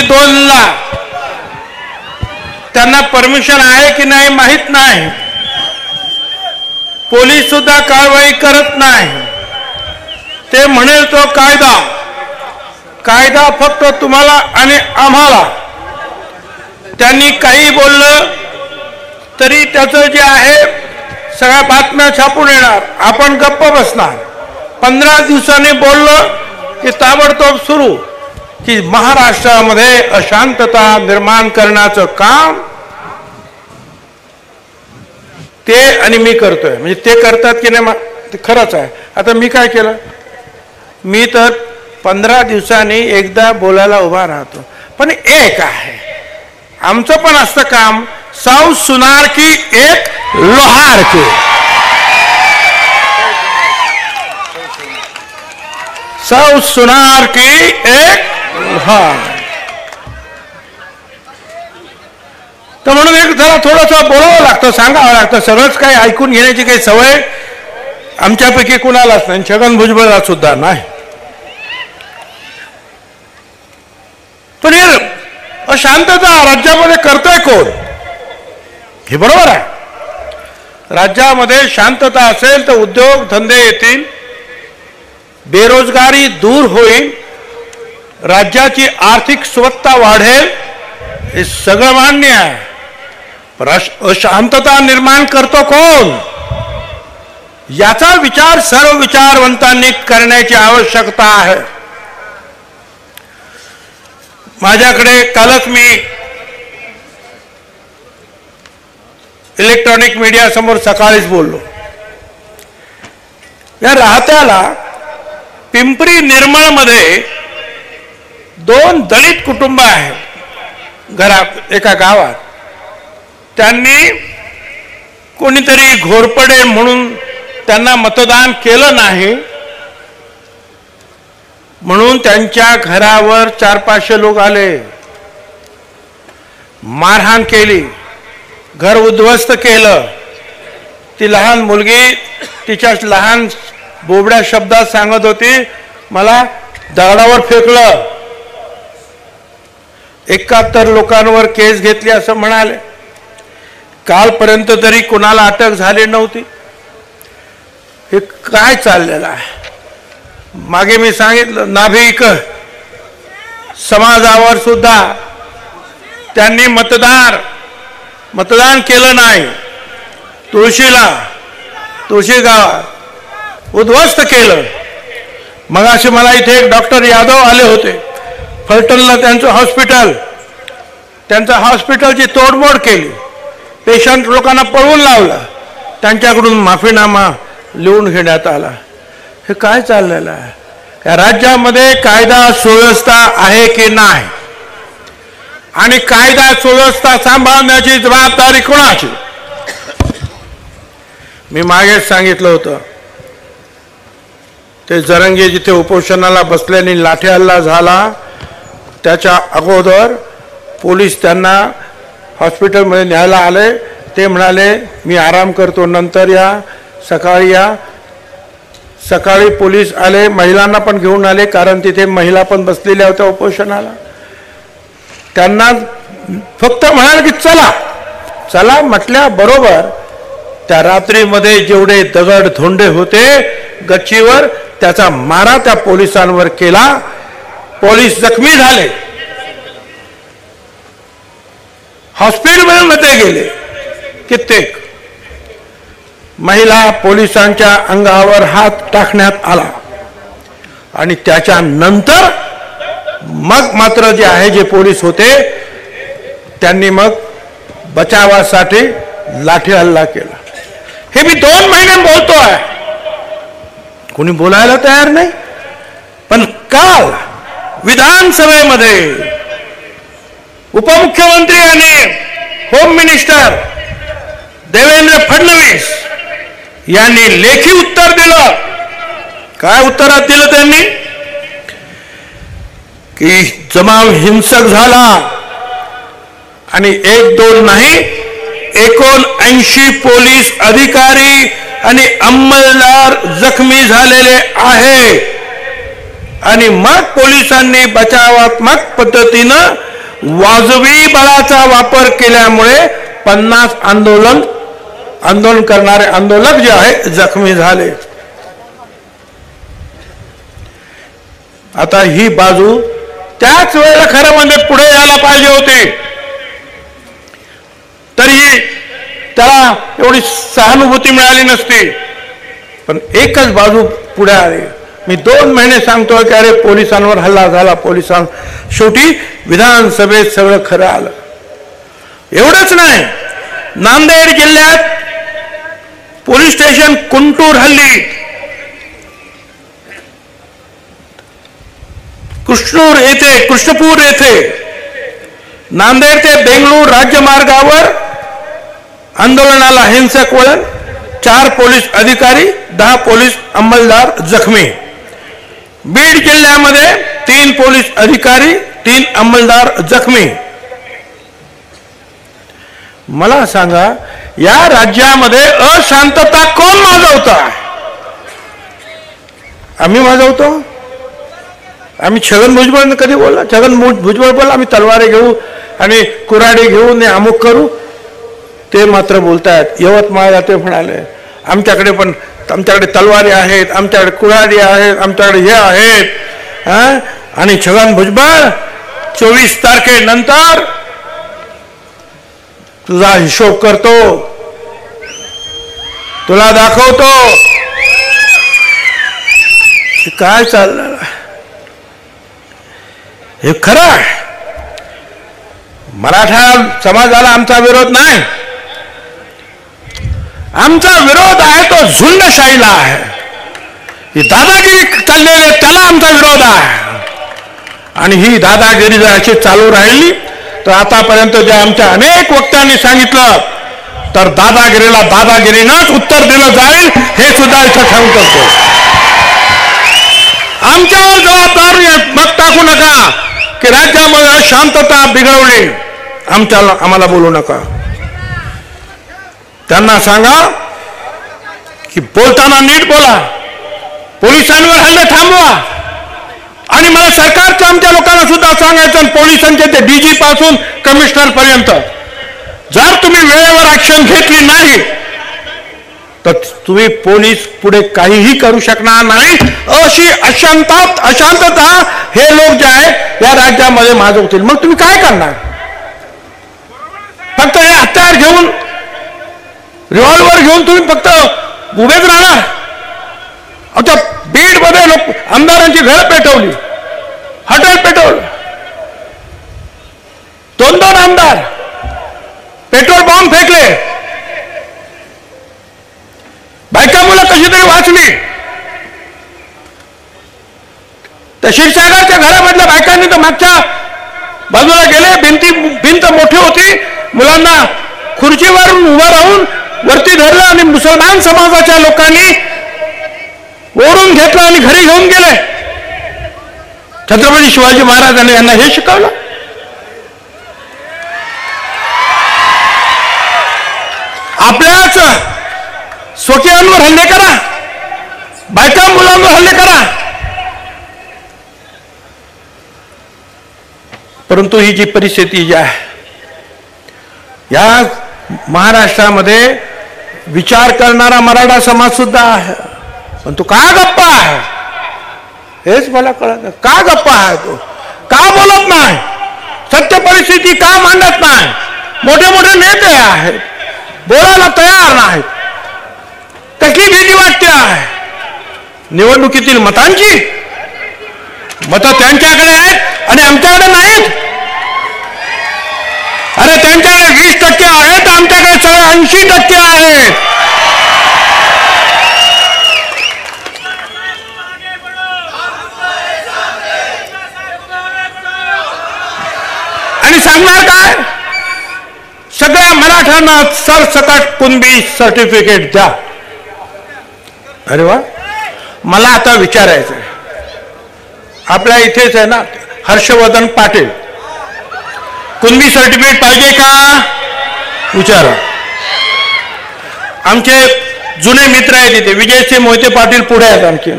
2ला त्यांना परमिशन आहे की नाही माहित नाही, पोलीस सुद्धा कारवाई करत नाही, ते म्हणेल तो कायदा, कायदा फक्त तुम्हाला आणि आम्हाला, त्यांनी काही बोललं तरी त्याचं जे आहे सगळ्या बातम्या छापून येणार, आपण गप्प बसणार, 15 दिवसांनी बोललं की ताबडतोब सुरू की महाराष्ट्रामध्ये अशांतता निर्माण करण्याचं काम ते आणि मी करतोय, म्हणजे ते करतात की नाही ते खरंच आहे। आता मी काय केलं, मी तर 15 दिवसांनी एकदा बोलायला उभा राहतो, पण एक आहे आमचं पण असतं काम, सौ सुनार की एक लोहार की, सौ सुनार की एक लोहार। तर म्हणून एक जरा थोडंसं बोलावं लागतं, सांगावं लागतं, सगळंच काही ऐकून घेण्याची काही सवय आमच्यापैकी कुणालाच नाही, छगन भुजबळला सुद्धा नाही। पण हे अशांतता राज्यामध्ये करतोय कोण, हे बरोबर आहे। राज्यामध्ये शांतता असेल तर उद्योग धंदे येतील, बेरोजगारी दूर होईल, राज्याची आर्थिक सुबत्ता वाढेल, हे सगळं मान्य आहे। अशांतता निर्माण करतो कोण, याचा विचार सर्व विचारवंतांनी करण्याची आवश्यकता आहे। माझ्याकडे कालच मी इलेक्ट्रॉनिक मीडिया समोर सकाळीच बोललो, या राहत्याला पिंपरी निर्मळ मध्ये 2 दलित कुटुंब आहेत घरात, एका गावात, त्यांनी कोणीतरी घोरपडे म्हणून त्यांना मतदान केलं नाही म्हणून त्यांच्या घरावर 400-500 लोक आले, मारहाण केली, घर उद्ध्वस्त केलं। ती लहान मुलगी तिच्या लहान बोबड्या शब्दात सांगत होती, मला दगडावर फेकलं, 71 लोकांवर केस घेतली असं म्हणाले। कालपर्यंत तरी कोणाला अटक झाली नव्हती। हे काय चाललेलं आहे? मागे मी सांगितलं, नाभिक समाजावर सुद्धा त्यांनी मतदान केलं नाही, तुळशी गावात उद्ध्वस्त केलं। मग असे मला इथे एक डॉक्टर यादव आले होते, फलटणला त्यांचं हॉस्पिटलची तोडमोड केली, पेशंट लोकांना पळवून लावलं, त्यांच्याकडून माफीनामा लिहून घेण्यात आला। हे काय चाललेलं आहे? या राज्यामध्ये कायदा सुव्यवस्था आहे की नाही, आणि कायदा सुव्यवस्था सांभाळण्याची जबाबदारी कोणाची? मी मागेच सांगितलं होतं, ते जरंगे जिथे उपोषणाला बसल्याने लाठी हल्ला झाला त्याच्या अगोदर पोलीस त्यांना हॉस्पिटलमध्ये न्यायला आले, ते म्हणाले मी आराम करतो, नंतर या, सकाळी या। सकाळी पोलीस आले, महिलांना पण घेऊन आले, कारण तिथे महिला पण बसलेल्या होत्या उपोषणाला। त्यांना फक्त म्हणाले की चला म्हटल्या बरोबर त्या रात्रीमध्ये जेवढे दगड धोंडे होते गच्चीवर, त्याचा मारा त्या पोलिसांवर केला, पोलीस जखमी झाले, हॉस्पिटलमध्ये गेले कित्येक। महिला पोलिसांच्या अंगावर हात टाकण्यात आला, आणि त्याच्यानंतर मग मात्र जे आहे जे पोलीस होते त्यांनी मग बचावासाठी लाठी हल्ला केला। हे मी 2 महिने बोलतोय, कोणी बोलायला तयार नाही। पण काल विधानसभेमध्ये उपमुख्यमंत्री आणि होम मिनिस्टर देवेंद्र फडणवीस यांनी लेखी उत्तर दिलं। काय उत्तरात दिलं त्यांनी? की जमाव हिंसक झाला आणि 1-2 नाही, 79 पोलीस अधिकारी आणि अंमलदार जखमी झालेले आहे, आणि मग पोलिसांनी बचावात्मक पद्धतीनं वाजवी बळाचा वापर केल्यामुळे 50 आंदोलन करणारे आंदोलक जे आहे जखमी झाले। आता ही बाजू त्याच वेळेला खरं म्हणजे पुढे यायला पाहिजे होते, तरीही त्याला एवढी सहानुभूती मिळाली नसती, पण एकच बाजू पुढे आली। मी 2 महिने सांगतोय की अरे पोलिसांवर हल्ला झाला, शेवटी विधानसभेत सगळं खरं आलं। एवढंच नाही, नांदेड जिल्ह्यात पोलीस स्टेशन कुंटूर हल्ली, कृष्णपूर येथे नांदेड ते बेंगळूर राज्यमार्गावर आंदोलनाला हिंसक वळण, 4 पोलीस अधिकारी 10 पोलीस अंमलदार जखमी। बीड जिल्ह्यामध्ये 3 पोलीस अधिकारी 3 अंमलदार जखमी। मला सांगा, या राज्यामध्ये अशांतता कोण माजवता? आम्ही माजवतो? आम्ही छगन भुजबळ कधी बोलला? छगन भुजबळ बोलला आम्ही तलवारे घेऊ आणि कुऱ्हाडी घेऊन अमुक करू, ते मात्र बोलतायत। यवतमाळला ते म्हणाले आमच्याकडे तलवारी आहेत, आमच्याकडे कुऱ्हाडी आहेत, आमच्याकडे हे आहेत। आणि छगन भुजबळ 24 तारखेनंतर तुझा हिशोब करतो, तुला दाखवतो काय चाललं। हे खरं आहे, मराठा समाजाला आमचा विरोध नाही, आमचा विरोध आहे तो झुंडशाहीला आहे, ही दादागिरी चाललेली त्याला आमचा विरोध आहे। आणि ही दादागिरी जर अशी चालू राहिली तर आतापर्यंत जे आमच्या अनेक वक्त्यांनी सांगितलं, तर दादागिरीला दादागिरीनंच उत्तर दिलं जाईल, हे सुद्धा इथं सांगतो। आमच्यावर जबाबदार मग टाकू नका की राज्यामध्ये शांतता बिघडवली, आम्हाला बोलू नका। त्यांना सांगा की बोलताना नीट बोला, पोलिसांवर हल्ले थांबवा। आणि मला सरकारच्या आमच्या लोकांना सुद्धा सांगायचं, पोलिसांचे ते डीजी पासून कमिशनर पर्यंत, जर तुम्ही वेळेवर ऍक्शन घेतली नाही तर तुम्ही पोलीस पुढे काहीही करू शकणार नाही। अशी अशांतता हे लोक जे आहे या राज्यामध्ये माजवतील, मग तुम्ही काय करणार? फक्त हे हत्यार घेऊन, रिव्हॉल्वर घेऊन तुम्ही फक्त उभेच राहणार? आता बीड मध्ये लोक आमदारांची घरं पेटवली, हॉटेल पेटवलं, 2-2 आमदार पेट्रोल बॉम्ब फेकले, बायका मुलं कशी तरी वाचली। त्या क्षीरसागरच्या घरामधल्या बायकांनी तर मागच्या बाजूला गेले, भिंत मोठी होती, मुलांना खुर्चीवरून उभं राहून वरती धरलं आणि मुसलमान समाजाच्या लोकांनी ओढून घेतलं आणि घरी घेऊन गेले। छत्रपती शिवाजी महाराजांनी यांना हे शिकवलं। आपल्याच स्वकीयांवर हल्ले करा, बायका मुलांवर हल्ले करा, परंतु ही जी परिस्थिती जी आहे या महाराष्ट्रामध्ये विचार करणारा मराठा समाज सुद्धा आहे, पण तो का गप्पा आहे हेच मला कळत नाही। का गप्पा आहे तो? का बोलत नाही? सत्य परिस्थिती का मांडत नाही? मोठे मोठे नेते आहेत, बोलायला तयार नाहीत। कसली भीती वाटते आहे? निवडणुकीतील मतांची? मतं त्यांच्याकडे आहेत आणि आमच्याकडे नाहीत। अरे त्यांच्याकडे 20% आहेत, आमच्याकडे 80% आहेत। आणि सांगणार काय? सगळ्या मराठ्यांना सरसकट कुणबी सर्टिफिकेट द्या। अरे वा, मला आता विचारायचं आहे, आपल्या इथेच आहे ना हर्षवर्धन पाटील, कुणबी सर्टिफिकेट पाहिजे का? विचारा। आमचे जुने मित्र आहेत इथे, विजयसिंह मोहिते पाटील पुढे आहेत आमचे,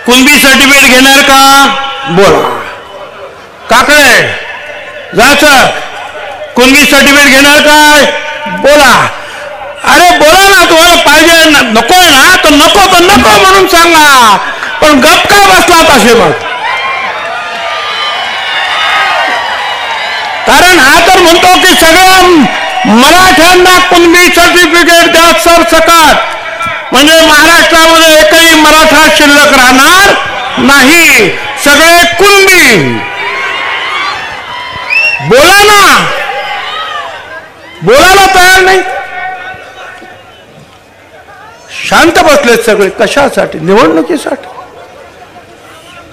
कुणबी सर्टिफिकेट घेणार का? बोला। काकडे जायचं कुणबी सर्टिफिकेट घेणार काय बोला. अरे बोला ना, तुम्हाला पाहिजे नको आहे ना तर नको म्हणून सांगा, पण गप का बसलात असे मग. कारण हा तर म्हणतो की सगळ्या मराठ्यांना कुणबी सर्टिफिकेट द्या सरसकट, म्हणजे महाराष्ट्रामध्ये एकही मराठा शिल्लक राहणार नाही, सगळे कुणबी. बोला ना, बोलायला तयार नाही, शांत बसलेत सगळे. कशासाठी? निवडणुकीसाठी.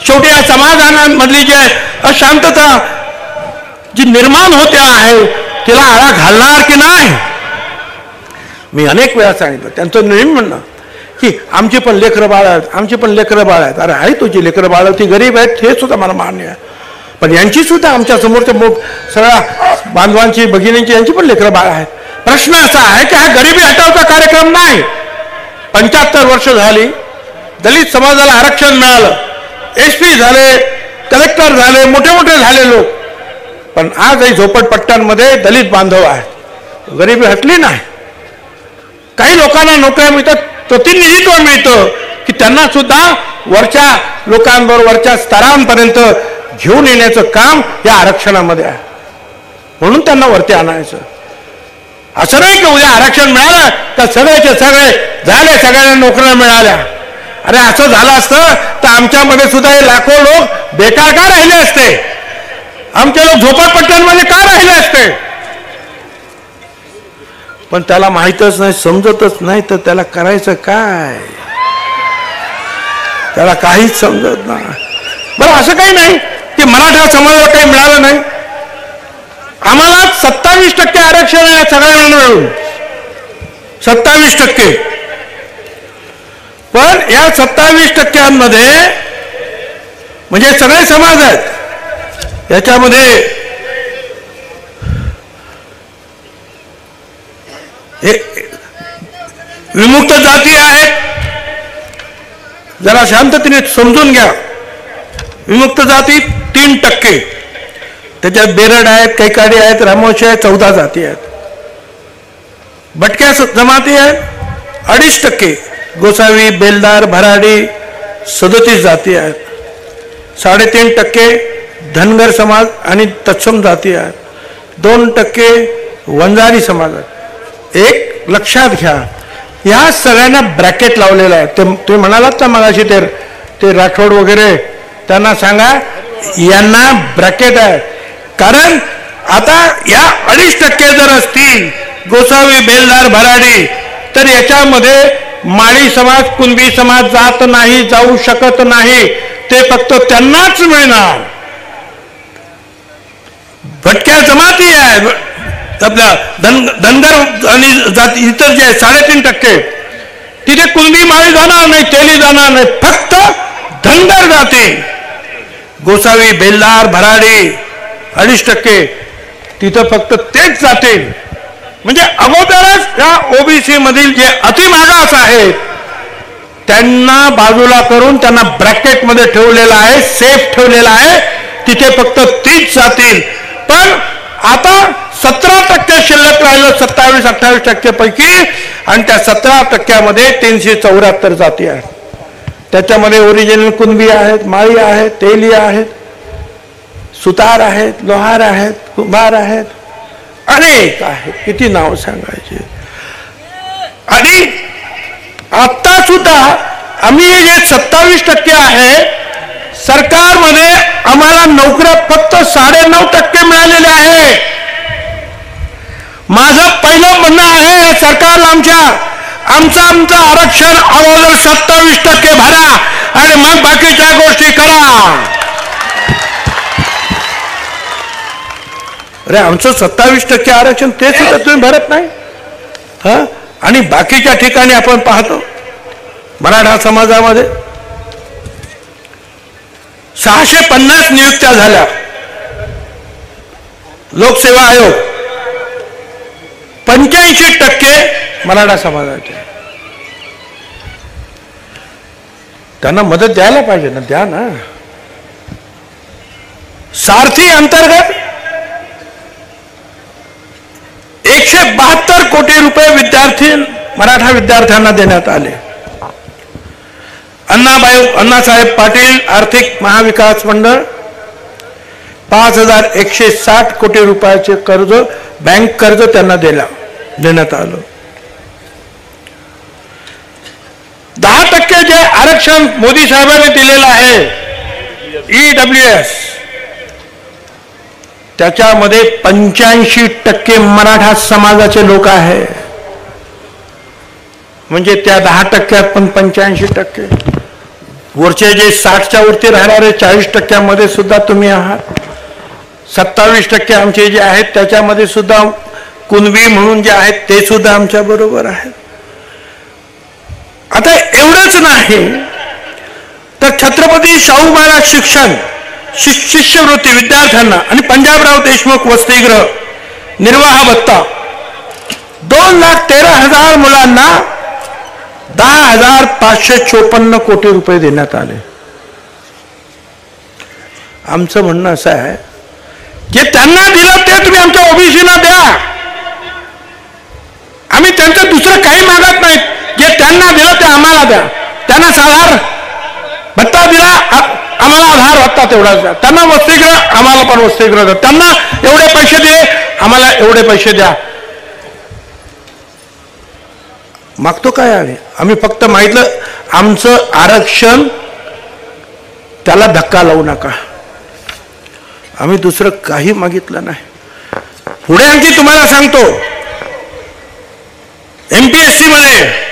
शेवटी या समाजामधली जी अशांतता जी निर्माण होते आहे तिला आळा घालणार की नाही. मी अनेक वेळा सांगितलं, त्यांचं नेहमी म्हणणं की आमची पण लेकरं बाळ आहेत, आमची पण लेकरं बाळ आहेत. अरे आहे तुझी लेकरं बाळ, ती गरीब आहेत हे सुद्धा मला मान्य आहे, पण यांची सुद्धा आमच्या समोरच्या सगळ्या बांधवांची भगिनींची यांची पण लेकरं बाळ आहेत. प्रश्न असा आहे की हा गरिबी हटवचा कार्यक्रम नाही. 75 वर्ष झाली, दलित समाजाला आरक्षण मिळालं, SP झाले, कलेक्टर झाले, मोठे मोठे झाले लोक, पण आजही झोपडपट्ट्यांमध्ये दलित बांधव आहेत. गरिबी हटली नाही. काही लोकांना नोकऱ्या मिळतात, प्रतिनिधित्व मिळतं की त्यांना सुद्धा वरच्या लोकांबरोबर वरच्या स्तरांपर्यंत घेऊन येण्याचं काम या आरक्षणामध्ये आहे, म्हणून त्यांना वरती आणायचं. असं नाही की उद्या आरक्षण मिळालं तर सगळेचे सगळे झाले, सगळ्यांना नोकऱ्या मिळाल्या. अरे असं झालं असतं तर आमच्यामध्ये सुद्धा हे लाखो लोक बेकार का राहिले असते, आमचे लोक झोपडपट्ट्यांमध्ये का राहिले असते. पण त्याला माहीतच नाही, समजतच नाही, तर त्याला करायचं काय, त्याला काहीच समजत नाही. बरं असं काही नाही की मराठा समाजाला काही मिळालं नाही. आम्हाला 27% आरक्षण आहे सगळ्यांना मिळून, 27%. पण या 27%मध्ये म्हणजे सगळे समाज आहेत, याच्यामध्ये विमुक्त जाती आहेत. जरा शांततेने समजून घ्या. विमुक्त जाती 3%, त्याच्यात बेरड आहेत, कैकाडी आहेत, रामोशी आहेत, 14 जाती आहेत. भटक्या जमाती आहेत 2.5%, गोसावी, बेलदार, भराडी 37 जाती आहेत. 3.5% धनगर समाज आणि तत्सम जाती आहेत. 2% वंजारी समाज आहेत. एक लक्षात घ्या, या सगळ्यांना ब्रॅकेट लावलेलं आहे. तुम्ही म्हणालात ना मगाशी ते राठोड वगैरे, त्यांना सांगा यांना ब्रॅकेट आहे. कारण आता या 2.5% जर असतील गोसावी, बेलदार, भराडी, तर याच्यामध्ये माळी समाज, कुणबी समाज जात नाही, जाऊ शकत नाही. ते फक्त त्यांनाच मिळणार. भटक्या जमाती आहे आपल्या धनगर आणि जाती इतर जे 3.5%, तिथे कुणबी माळी जाणार नाही, तेली जाणार नाही, फक्त धनगर जाती, गोसावी, बेलदार, भराडी 2.5%, तिथं फक्त तेच जातील. म्हणजे अगोदरच या OBC मधील जे अतिमागास आहेत त्यांना बाजूला करून त्यांना ब्रॅकेटमध्ये ठेवलेला आहे, सेफ ठेवलेला आहे. तिथे फक्त तीच जातील. पण आता 17% शिल्लक राहिलं 27-28% पैकी, आणि त्या 17%मध्ये 374 जाती आहेत. त्याच्यामध्ये ओरिजिनल कुणबी आहेत, माळी आहेत, तेली आहेत, सुतार आहेत, लोहार आहेत, कुंभार आहेत, अनेक आहेत. किती नाव सांगायचे. आणि आता सुद्धा आम्ही जे 27% आहे, सरकारमध्ये आम्हाला नोकऱ्या फक्त 9.5% मिळालेल्या आहे. माझं पहिलं म्हणणं आहे सरकारला, आमचं आरक्षण अगोदर 27% भरा आणि मग बाकीच्या गोष्टी करा. अरे आमचं 27% आरक्षण ते सुद्धा तुम्ही भरत नाही. आणि बाकीच्या ठिकाणी आपण पाहतो मराठा समाजामध्ये 650 नियुक्त्या झाल्या. लोकसेवा आयोग 85% मराठा समाजाचे. त्यांना मदत द्यायला पाहिजे ना, द्या ना. सारथी अंतर्गत कोटी रुपये मराठा विद्यार्थ्यांना देण्यात आले. अण्णासाहेब पाटील आर्थिक महाविकास मंडळ 5160 कोटी रुपयाचे कर्ज, बँक कर्ज त्यांना देण्यात आलं. 10% जे आरक्षण मोदी साहेबांनी दिलेलं आहे EWS, त्याच्यामध्ये 85% मराठा समाजाचे लोक आहे. म्हणजे त्या 10%त पण 85%. वरचे जे 60च्या वरती राहणारे 40%मध्ये सुद्धा तुम्ही आहात. 27% आमचे जे आहेत त्याच्यामध्ये सुद्धा कुणबी म्हणून जे आहेत ते सुद्धा आमच्या बरोबर आहेत. आता एवढंच नाही तर छत्रपती शाहू महाराज शिष्यवृत्ती विद्यार्थ्यांना आणि पंजाबराव देशमुख वसतिगृह निर्वाह भत्ता 2,13,000 मुलांना 10,554 कोटी रुपये देण्यात आले. आमचं म्हणणं असं आहे जे त्यांना दिलं ते तुम्ही आमच्या ओबीसीना द्या. आम्ही त्यांचं दुसरं काही मागत नाही. जे त्यांना दिलं ते आम्हाला द्या. त्यांना साधार भत्ता दिला, आम्हाला आधार भत्ता तेवढाच द्या. त्यांना वसतिगृह, आम्हाला पण वसतिगृह द्या. त्यांना एवढे पैसे दिले, आम्हाला एवढे पैसे द्या. मागतो काय आहे? आम्ही फक्त मागितलं आमचं आरक्षण, त्याला धक्का लावू नका. आम्ही दुसरं काही मागितलं नाही. पुढे आणखी तुम्हाला सांगतो, MPSC मध्ये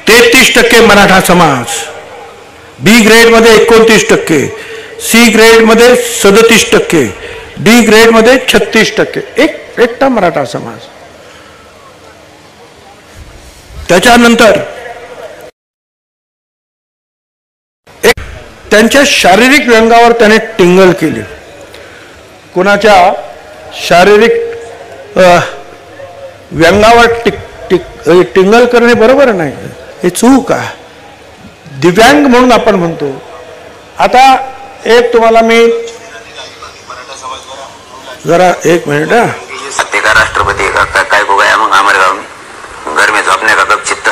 33% मराठा समाज, B ग्रेड मध्ये 29%, C ग्रेड मध्ये 37%, D ग्रेड मध्ये 36%. एकटा मराठा समाज. त्याच्यानंतर त्यांच्या शारीरिक व्यंगावर त्याने टिंगल केली. कोणाच्या शारीरिक व्यंगावर टिंगल करणे बरोबर नाही, हे चूक आहे. दिव्यांग म्हणून आपण म्हणतो. आता एक तुम्हाला मी जरा एक मिनट, सत्य का राष्ट्रपति का काय को गया मग हमारे गांव में घर में झोपने का कब चित्त.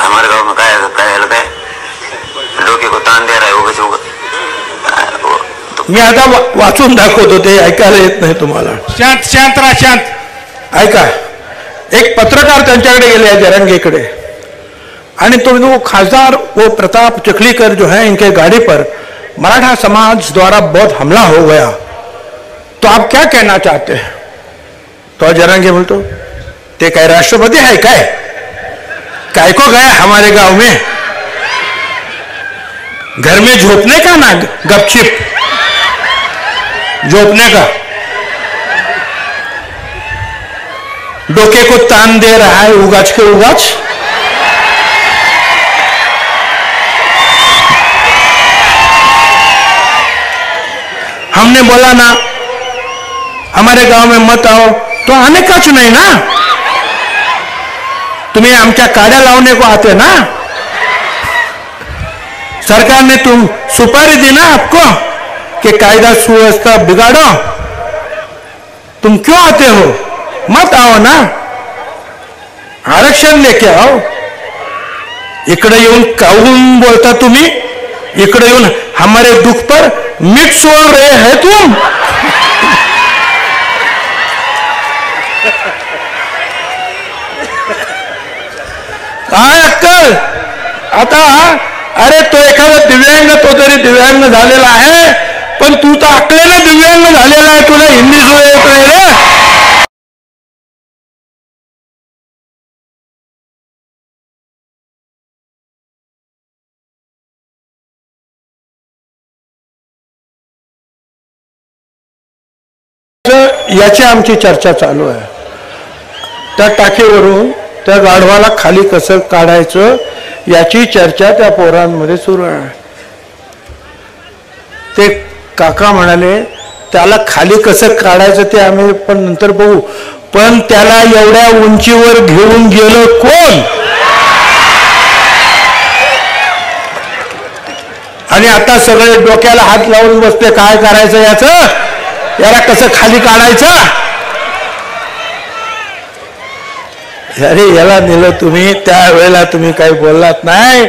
हमारे गांव में काय काय डोके को ताण दे रहा है उगच उगच. मी आता वाचून दाखवतो, ते ऐकायला येत नाही तुम्हाला. शांत राहा, शांत ऐका. एक पत्रकार त्यांच्याकडे गेले जरंगेकडे, आणि तो खासदार वो प्रताप चखलीकर जो है, इनके गाड़ी पर मराठा समाज द्वारा बहुत हमला हो गया, तो आप क्या कहना चाहते हैं? तो जरंगे बोलतो, ते काय राष्ट्रपति है काय को गया हमारे गांव में? घर में झोपने का ना, गपचिप झोपने का. डोके को तान दे रहा है उगाच के उगाच. हमने बोला ना हमारे गांव में मत आओ, तो आने काच नहीं ना. तुम्हें आमच्या काड्या लावने को आते ना. सरकार ने तुम सुपारी दी ना आपको कि कायदा सुव्यवस्था बिगाड़ो, तुम क्यों आते हो? मत आओ ना, आरक्षण लेके आओ. इकडे येऊन काहून बोलता तुम्ही? इकडे येऊन हमारे दुख पर मीठ सोड रहे है तुम. काय अक्कल? आता अरे तो एखादा दिव्यांग, तो तरी दिव्यांग झालेला आहे, पण तू तर अकलेनं दिव्यांग झालेला आहे. तुला हिंदी सुद्धा येत नाही रे. याची आमची चर्चा चालू आहे. त्या टाकीवरून त्या गाढवाला खाली कसं काढायचं याची चर्चा त्या पोरांमध्ये सुरू आहे. ते काका म्हणाले त्याला खाली कसं काढायचं ते आम्ही पण नंतर बघू, पण त्याला एवढ्या उंचीवर घेऊन गेलं कोण? आणि आता सगळे डोक्याला हात लावून बसते काय करायचं याचं. याला कसं खाली काढायचं. अरे याला नेलं तुम्ही, त्यावेळेला तुम्ही काही बोललात नाही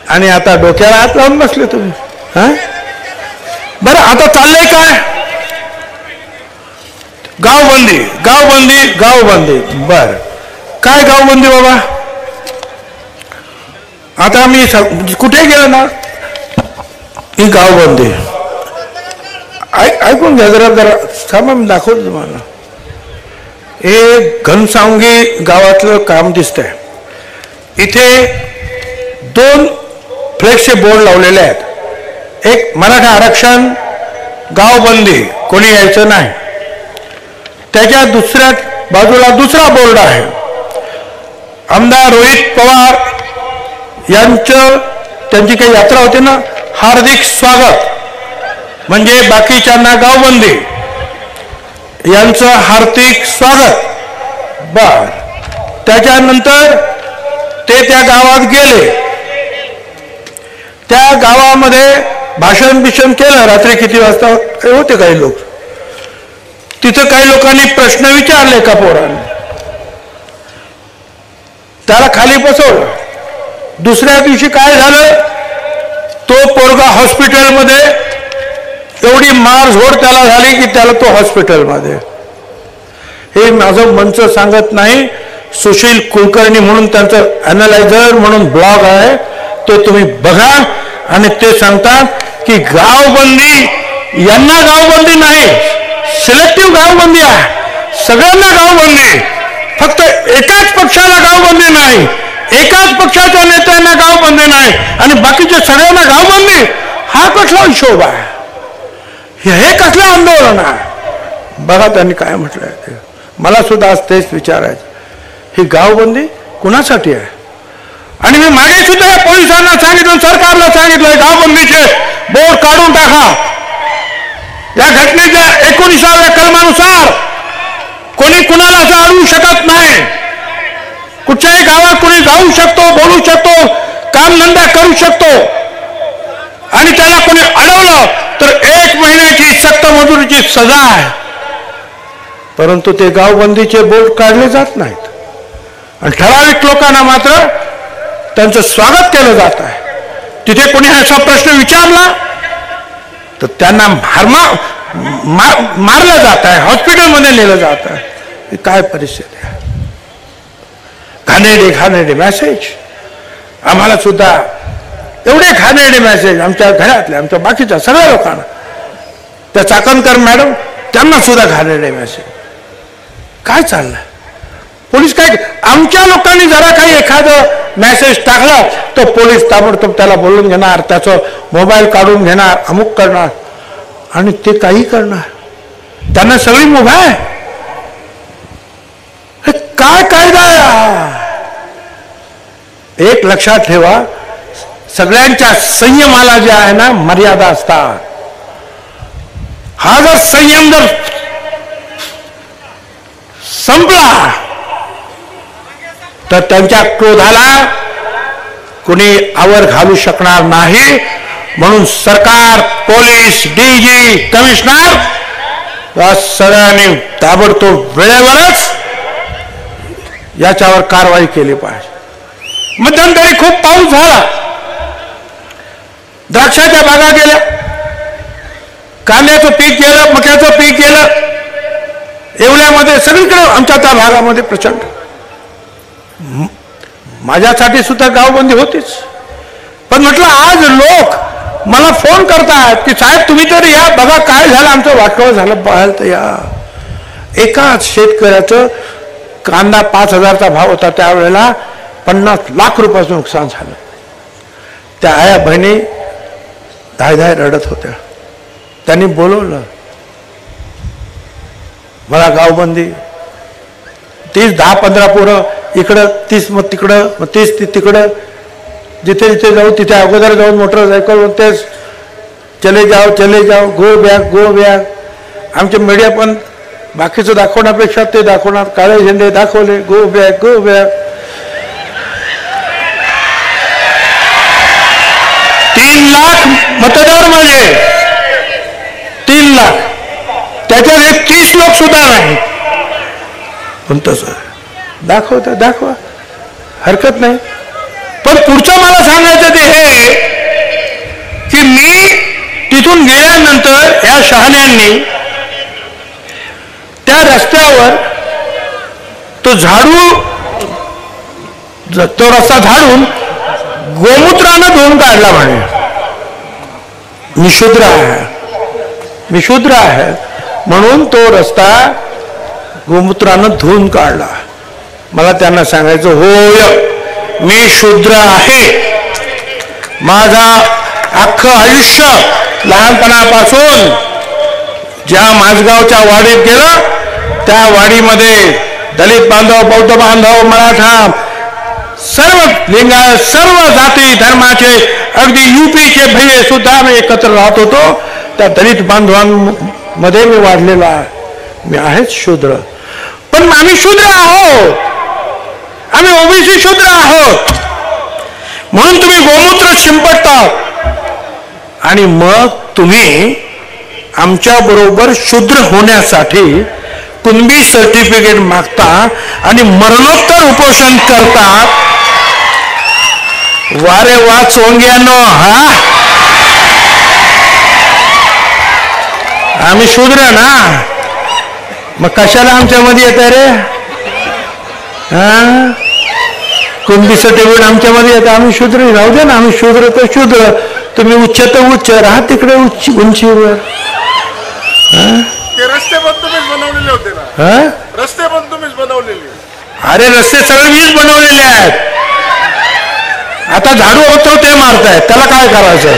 आणि आता डोक्याला हात लावून बसले तुम्ही. बरं आता चाललंय काय? गावबंदी गावबंदी गावबंदी. बर काय गावबंदी बाबा? आता मी कुठे गेलो ना ही गावबंदी ऐकून घ्या जरा जरा थांबा, मी दाखवतो तुम्हाला. हे घनसावंगी गावातलं काम दिसतंय. इथे 2 फ्लेक्सचे बोर्ड लावलेले आहेत. एक मराठा आरक्षण, गावबंदी, कोणी यायचं नाही. त्याच्या दुसऱ्या बाजूला दुसरा बोर्ड आहे. आमदार रोहित पवार त्यांची काही यात्रा होती ना, हार्दिक स्वागत, म्हणजे बाकीच्यांना गावबंदी, यांचं हार्दिक स्वागत. बर त्याच्यानंतर ते त्या गावात गेले. त्या गावामध्ये भाषण बिषण केलं. रात्री किती वाजता होते काही लोक तिथं. काही लोकांनी प्रश्न विचारले का पोरांनी, त्याला खाली बसवलं. दुसऱ्या दिवशी काय झालं, तो पोरगा हॉस्पिटलमध्ये, एवढी मारझोड त्याला झाली की त्याला तो हॉस्पिटलमध्ये. हे माझं मनचं सांगत नाही, सुशील कुलकर्णी म्हणून त्यांचं अॅनालायझर म्हणून ब्लॉग आहे, ते तुम्ही बघा. आणि ते सांगतात की गावबंदी, यांना गावबंदी नाही, सिलेक्टिव्ह गावबंदी आहे, सगळ्यांना गावबंदी. फक्त एकाच पक्षाला गावबंदी नाही, एकाच पक्षाच्या नेत्यांना गावबंदी नाही आणि बाकीच्या सगळ्यांना गावबंदी. हा कसला हिशोब आहे? हे कसलं आंदोलन आहे? बघा त्यांनी काय म्हटलंय ते. मला सुद्धा आज तेच विचारायचं, ही गावबंदी कुणासाठी आहे? आणि मी मागे सुद्धा या पोलिसांना सांगितलं, सरकारला सांगितलं, गावबंदीचे बोर्ड काढून टाका. या घटनेच्या 19व्या कलमानुसार कोणी कुणाला असं अडवू शकत नाही. कुठच्याही गावात कोणी जाऊ शकतो, बोलू शकतो, कामधंदा करू शकतो. आणि त्याला कोणी अडवलं तर 1 महिन्याची सक्त मजुरीची सजा आहे. परंतु ते गावबंदीचे बोर्ड काढले जात नाहीत आणि ठराविक लोकांना मात्र त्यांचं स्वागत केलं जात आहे. तिथे कोणी असा प्रश्न विचारला तर त्यांना मारलं जात आहे, हॉस्पिटलमध्ये नेलं जात आहे. ही काय परिस्थिती आहे? घाणेरडे मेसेज. आम्हाला सुद्धा एवढे घाणेरडे मेसेज, आमच्या घरातले, आमच्या बाकीच्या सगळ्या लोकांना, त्या चाकणकर मॅडम त्यांना सुद्धा घाणेरडे मेसेज. काय चाललंय? पोलीस काय, आमच्या लोकांनी जरा काही एखादं मेसेज टाकला तर पोलीस ताबडतोब त्याला बोलून घेणार, त्याचं मोबाईल काढून घेणार, अमुक करणार आणि ते काही करणार. त्यांना सगळी मुभा आहे. काय कायदा आहे? एक लक्षात ठेवा, सगळ्यांच्या संयमाला जे आहे ना मर्यादा असतात. हा जर संयम जर संपला तर त्यांच्या क्रोधाला कोणी आवर घालू शकणार नाही. म्हणून सरकार, पोलीस, डीजी, कमिशनर या सगळ्यांनी ताबडतोब वेळेवरच याच्यावर कारवाई केली पाहिजे. मध्यंतरी खूप पाऊस झाला, द्राक्षाच्या बागा गेल्या, कांद्याचं पीक गेलं, मक्याचं पीक गेलं. येवल्यामध्ये सगळीकडे आमच्या त्या भागामध्ये प्रचंड. माझ्यासाठी सुद्धा गावबंदी होतीच. पण म्हटलं आज लोक मला फोन करतात की साहेब तुम्ही तर या, बघा काय झालं, आमचं वाटोळं झालं, पाहायला तर या. एकाच शेतकऱ्याचं कांदा 5,000चा भाव होता, त्यावेळेला 50 लाख रुपयाचं नुकसान झालं. त्या आया बहिणी धाय रडत होत्या. त्यांनी बोलवलं मला गावबंदी. 10-15 पोरं इकडं, 30 मग तिकडं, मग 30 तिकडं, जिथे जिथे जाऊ तिथे अगोदर जाऊन मोटरसायकल तेच चले जाओ, गो बॅग. आमचे मीडिया पण बाकीचं दाखवण्यापेक्षा ते दाखवणार, काळे झेंडे दाखवले, गो बॅग. 3 लाख मतदार माझे, 3 लाख. त्याच्यात हे 30 लोक सुद्धा नाही. पण तसं दाखवा, हरकत नाही. पण पुढचं मला सांगायचं ते हे की मी तिथून गेल्यानंतर या शहाण्यांनी त्या रस्त्यावर तो रस्ता झाडून गोमूत्रानं धुवून काढला म्हणे. मी शूद्र आहे म्हणून तो रस्ता गोमूत्रानं धुवून काढला. मला त्यांना सांगायचं होय मी शूद्र आहे. माझा अख्खं आयुष्य लहानपणापासून ज्या माझगावच्या वाडीत गेलं त्या वाडीमध्ये दलित बांधव, बौद्ध बांधव, मराठा, सर्व लिंगायत, सर्व जाती धर्माचे, अगदी यूपीचे भैये सुद्धा आम्ही एकत्र राहत होतो. त्या दलित बांधवांमध्ये मी वाढलेला आहे. मी आहेच शूद्र. पण आम्ही शूद्र आहोत, आम्ही ओबीसी शूद्र आहोत म्हणून तुम्ही गोमूत्र शिंपडता आणि मग तुम्ही आमच्या बरोबर शूद्र होण्यासाठी कुणबी सर्टिफिकेट मागता आणि मरणोत्तर उपोषण करता. वारे वा चोंग्यानो, हा आम्ही शूद्र ना, मग कशाला आमच्यामध्ये येत रे? हा कुणबी सर्टिफिकेट आमच्यामध्ये येतं. आम्ही शूद्र राहू दे ना, आम्ही शूद्र तर शूद्र, तुम्ही उच्च तर उच्च राहा तिकडे उंचीवर. रस्ते पण तुम्हीच बनवलेले होते ना? रस्ते पण तुम्हीच बनवलेले? अरे रस्ते सगळे मीच बनवलेले आहेत. आता झाडू होतो ते मारतायत, त्याला काय करायचं?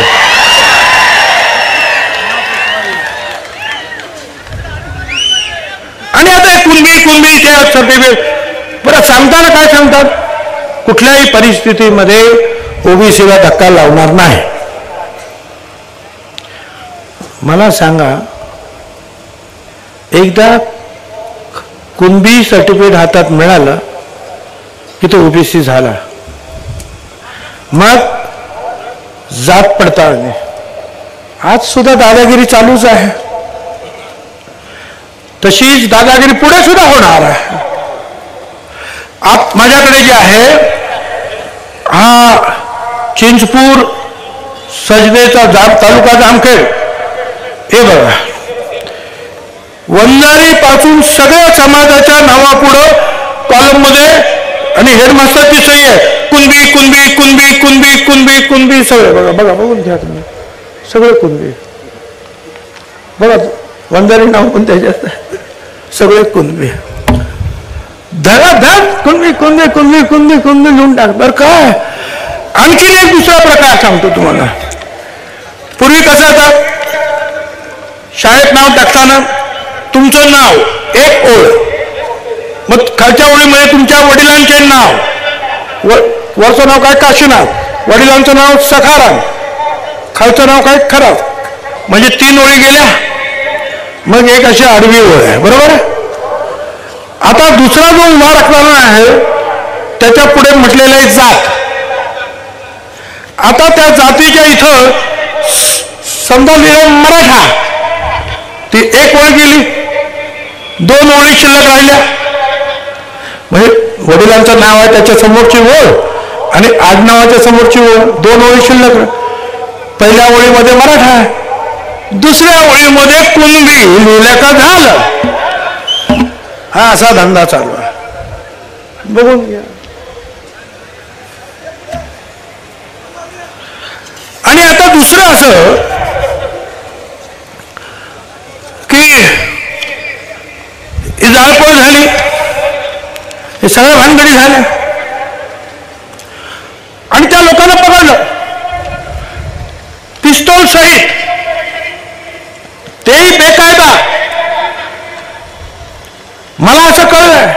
आणि आता कुणबी त्या सर्टिफिकेट बरं सांगताना काय सांगतात? कुठल्याही परिस्थितीमध्ये ओबीसीला धक्का लावणार नाही. मला सांगा, एकदा कुणबी सर्टिफिकेट हातात मिळालं की तो ओबीसी झाला. मग जात पडताळणी, आज सुद्धा दादागिरी चालूच आहे. तशीच दादागिरी पुढे सुद्धा होणार आहे. माझ्याकडे जे आहे हा चिंचपूर सजनेचा तालुका जामखेड, हे बघा, वंजारी पासून सगळ्या समाजाच्या नावापुढं कॉलम मध्ये आणि हेडमास्टरची सही आहे कुणबी कुणबी कुणबी कुणबी कुणबी कुणबी सगळे. बघा बघून घ्या तुम्ही, सगळे कुणबी. बघा वंजारी नाव पण त्याच्यात, सगळे कुणबी. धडाधड कुणबी कुणबी कुणबी कुणबी कुणबी लिहून टाक. बरं काय आणखीन एक दुसरा प्रकार सांगतो तुम्हाला. पूर्वी कसं होतं, शाळेत नाव टाकताना तुमचं नाव एक ओळ, मग खालच्या ओळीमध्ये तुमच्या वडिलांचे नाव, वरचं नाव काय काशीनाथ, वडिलांचं नाव सखाराम, खालचं नाव काय खराब, म्हणजे 3 ओळी गेल्या. मग एक अशी आडवी ओळ आहे, बरोबर आहे. आता दुसरा जो उभा राखलेला आहे त्याच्या पुढे म्हटलेलं आहे जात. आता त्या जातीच्या इथं समजा लिहिलं मराठा, ती एक ओळ गेली, 2 ओळी शिल्लक राहिल्या. म्हणजे वडिलांचं नाव आहे त्याच्या समोरची ओळ आणि आडनावाच्या समोरची ओळ, 2 ओळी शिल्लक. पहिल्या ओळीमध्ये मराठा आहे, दुसऱ्या ओळीमध्ये कुणबी लिहिलं का झालं. हा असा धंदा चालू आहे, बघून घ्या. आणि आता दुसरं असं की जाळपोळ झाली, हे सगळ्या भानगडी झाल्या आणि त्या लोकांना पकडलं पिस्तूल सहित, तेही बेकायदा. मला असं कळलंय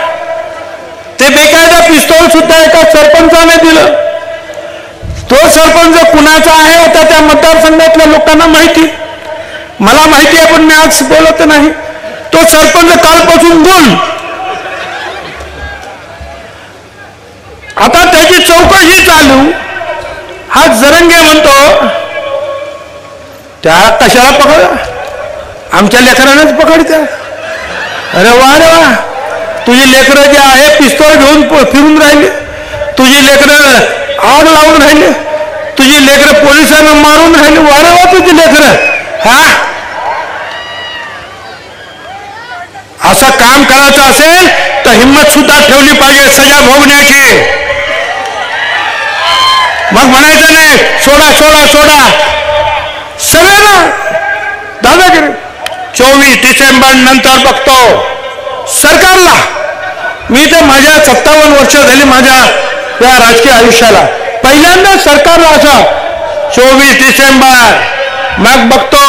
ते बेकायदा पिस्तूल सुद्धा एका सरपंचाने दिलं. तो सरपंच कुणाचा आहे आता त्या मतदारसंघातल्या लोकांना माहिती, मला माहिती आहे पण मी आज बोलत नाही. तो सरपंच कालपासून गुल. आता त्याची चौकशी चालू. हा जरंगे म्हणतो त्या कशाला पकडला, आमच्या लेकरांनाच पकडत्या. अरे वा रे वा, तुझी लेकरं जे आहे पिस्तॉल घेऊन फिरून राहिले, तुझी लेकरं आग लावून राहिले, तुझी लेकरं पोलिसांना मारून राहिले. वा रे वा तुझी लेकरं. हा, असं काम करायचं असेल तर हिंमत सुद्धा ठेवली पाहिजे सजा भोगण्याची. मग म्हणायचं नाही सोडा सोडा सोडा सगळ्यांना दादागिरी. 24 डिसेंबर नंतर बघतो सरकारला. मी तर माझ्या 57 वर्ष झाली माझ्या या राजकीय आयुष्याला, पहिल्यांदा सरकारला असं 24 डिसेंबर. मग बघतो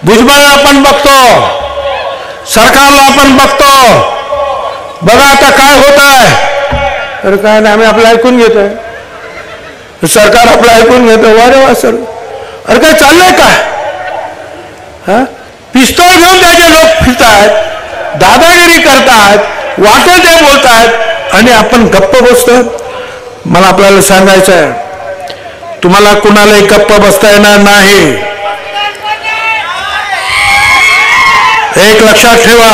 भुजबळला पण बघतो, सरकारला पण बघतो. बघा आता काय होत आहे. तर काय नाही, आम्ही आपलं ऐकून घेतोय, सरकार आपलं ऐकून घेतो. वा रे वा सर. अरे काय चाललंय का? हा, पिस्तॉल घेऊन त्याचे लोक फिरतात, दादागिरी करतात, वाटेल ते बोलतात आणि आपण गप्प बसतो. मला आपल्याला सांगायचं आहे, तुम्हाला कुणालाही गप्प बसता येणार नाही. एक लक्षात ठेवा,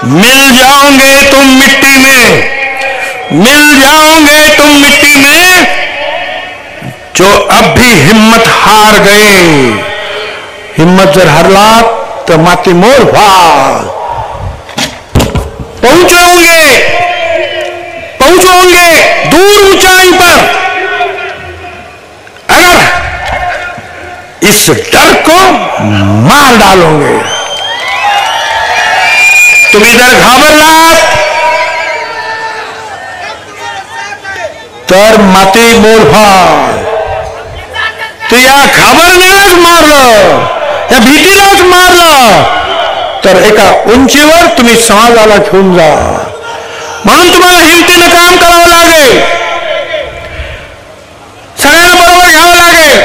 मिल जाओगे तुम मिट्टी में, मिल जाओगे तुम मिट्टी में, जो अब भी हिम्मत हार गए. हिम्मत जर हारला तो माती मोर व्हा. पहुंचोगे दूर ऊंचाई पर. अगर इस डर को मार डालोगे, तुम्ही जर घाबरलात तर माती मोर व्हा. तू या घाबरण्यालाच मारलं, या भीतीलाच मारलं तर एका उंचीवर तुम्ही समाजाला घेऊन जा. म्हणून तुम्हाला हिमतीनं काम करावं लागेल, सगळ्यांना बरोबर घ्यावं लागेल.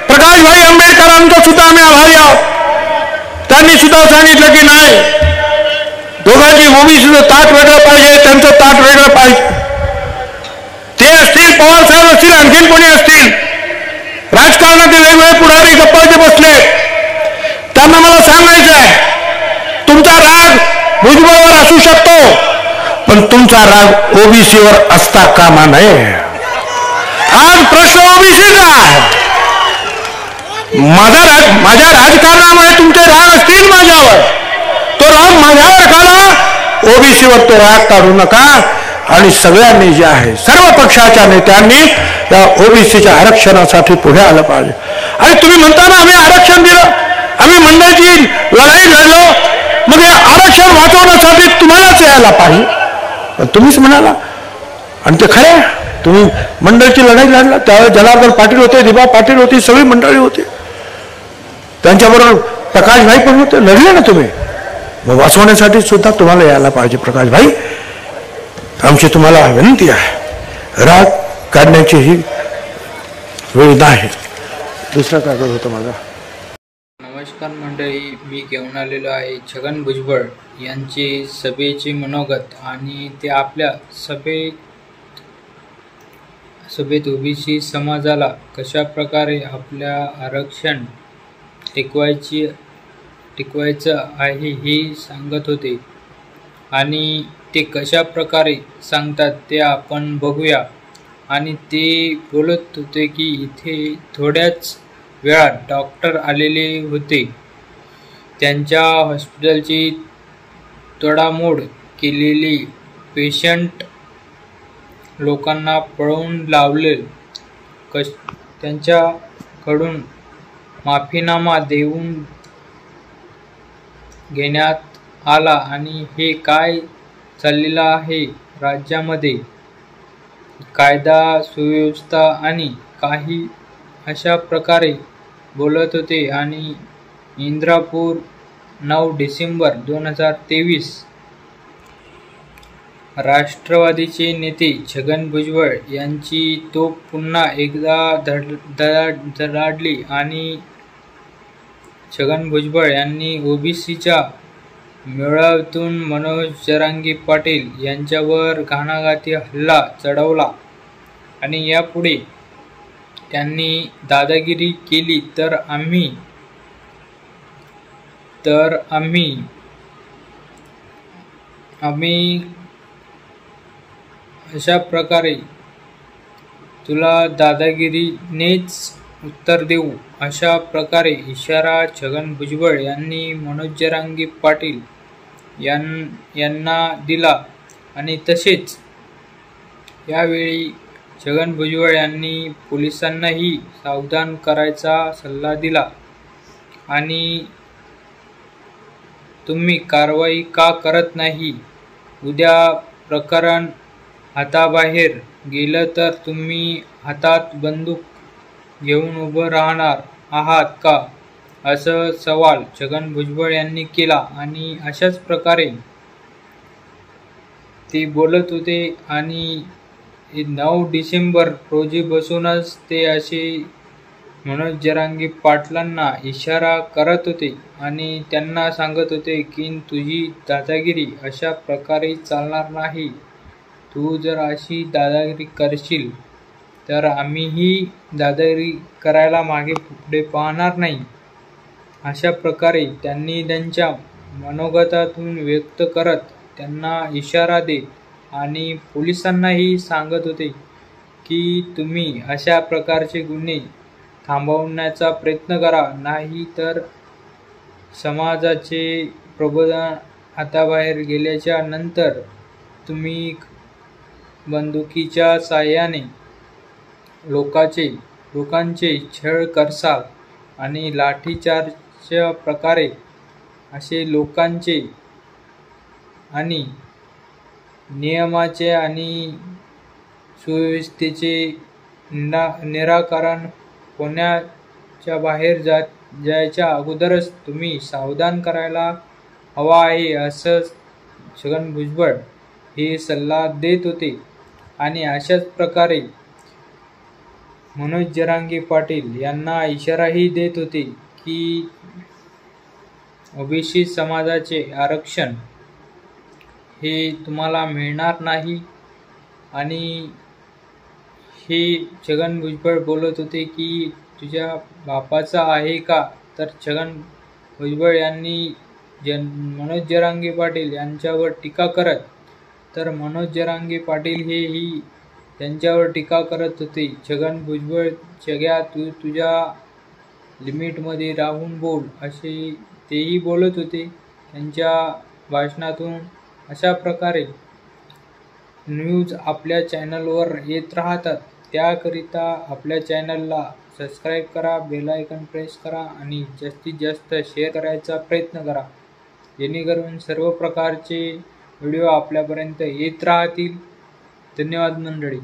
प्रकाशभाई आंबेडकरांचा सुद्धा आम्ही आभारी आहोत. त्यांनी सुद्धा सांगितलं की नाही, दोघांची ओबीसीचं ताट वेगळं पाहिजे, त्यांचं ताट वेगळं पाहिजे. ते असतील, पवार साहेब असतील, आणखीन कोणी असतील, राजकारणातील वेगवेगळे पुढारी गप्पाचे बसले, त्यांना मला सांगायचं आहे, तुमचा राग भुजबळवर असू शकतो, पण तुमचा राग ओबीसीवर असता कामा नये. आज प्रश्न ओबीसीचा आहे. माझ्या राजकारणामुळे तुमचे राग असतील माझ्यावर, तो राग माझ्यावर काढा, ओबीसीवर तो राग काढू नका. आणि सगळ्यांनी जे आहे, सर्व पक्षाच्या नेत्यांनी या ओबीसीच्या आरक्षणासाठी पुढे आलं पाहिजे. आणि तुम्ही म्हणता ना आम्ही आरक्षण दिलं, आम्ही मंडळची लढाई लढलो, मग हे आरक्षण वाचवण्यासाठी तुम्हालाच यायला पाहिजे. पण तुम्हीच म्हणाला, आणि ते खरे, तुम्ही मंडळची लढाई लढला. त्यावेळेस जनार्दन पाटील होते, दिबा पाटील होती, सगळी मंडळी होती, त्यांच्याबरोबर प्रकाशभाई पण होते. लढले ना तुम्ही. मग वाचवण्यासाठी सुद्धा तुम्हाला यायला पाहिजे. प्रकाशभाई, आमची तुम्हाला विनंती आहे, राग काढण्याची ही वेळ नाही. दुसरा कागद होता माझा. नमस्कार मंडळी, मी घेऊन आलेलो आहे छगन भुजबळ यांचे सभेचे मनोगत. आणि ते आपल्या सभेत ओबीसी समाजाला कशा प्रकारे आपल्या आरक्षण टिकवायचं आहे हे सांगत होते. आणि ते कशा प्रकारे सांगतात ते आपण बघूया. आणि ते बोलत होते की इथे थोड्याच वेळात डॉक्टर आलेले होते, त्यांच्या हॉस्पिटलची तोडामोड केलेली, पेशंट लोकांना पळवून लावले, त्यांच्याकडून माफीनामा देऊन घेण्यात आला. आणि हे काय चाललेलं आहे राज्यामध्ये, कायदा सुव्यवस्था आणि काही अशा प्रकारे बोलत होते. आणि इंद्रापूर 9 डिसेंबर 2023 राष्ट्रवादीचे नेते छगन भुजबळ यांची तोफ पुन्हा एकदा धडाडली. आणि छगन भुजबळ यांनी ओबीसीच्या मेळाव्यातून मनोज जरांगे पाटील यांच्यावर घणाघाती हल्ला चढवला. आणि यापुढे त्यांनी दादागिरी केली तर आम्ही अशा प्रकारे तुला दादागिरीनेच उत्तर देऊ, अशा प्रकारे इशारा छगन भुजबळ यांनी मनोज जरांगे पाटील यांना दिला. आणि तसेच यावेळी छगन भुजबळ यांनी पोलिसांनाही सावधान करायचा सल्ला दिला. आणि तुम्ही कारवाई का करत नाही? उद्या प्रकरण हाताबाहेर गेलं तर तुम्ही हातात बंदूक घेऊन उभं राहणार आहात का? असं सवाल छगन भुजबळ यांनी केला. आणि अशाच प्रकारे ते बोलत होते. आणि 9 डिसेंबर रोजी बसूनच ते असे मनोज जरांगे पाटलांना इशारा करत होते आणि त्यांना सांगत होते की तुझी दादागिरी अशा प्रकारे चालणार नाही. तू जर अशी दादागिरी करशील तर आम्हीही दादागिरी करायला मागे पुढे पाहणार नाही. अशा प्रकारे त्यांनी त्यांच्या मनोगतातून व्यक्त करत त्यांना इशारा देत आणि पोलिसांनाही सांगत होते की तुम्ही अशा प्रकारचे गुन्हे थांबवण्याचा प्रयत्न करा, नाही तर समाजाचे प्रबोधन हाताबाहेर गेल्याच्या नंतर तुम्ही बंदुकीच्या साहाय्याने लोकांचे छळ करसाल आणि लाठीचार्जच्या प्रकारे असे लोकांचे आणि नियमाचे आणि सुव्यवस्थेचे निराकरण होण्याच्या बाहेर जायच्या अगोदरच तुम्ही सावधान करायला हवा आहे, असं छगन भुजबळ हे सल्ला देत होते. आणि अशाच प्रकारे मनोज जरांगे पाटील यांना इशाराही देत होते की ओबीसी समाजाचे आरक्षण हे तुम्हाला मिळणार नाही. आणि हे छगन भुजबळ बोलत होते की तुझ्या बापाचा आहे का? तर छगन भुजबळ यांनी मनोज जरांगे पाटील यांच्यावर टीका करत, तर मनोज जरांगे पाटील हेही त्यांच्यावर टीका करत होते. छगन भुजबळ छग्या तू तुझ्या लिमिटमध्ये राहून बोल, असे तेही बोलत होते त्यांच्या भाषणातून. अशा प्रकारे न्यूज आपल्या चॅनलवर येत राहतात. त्याकरिता आपल्या चॅनलला सबस्क्राईब करा, बेल आयकॉन प्रेस करा आणि जास्तीत जास्त शेअर करायचा प्रयत्न करा, जेणेकरून सर्व प्रकारचे व्हिडिओ आपल्यापर्यंत येत राहतील. धन्यवाद मंडळी.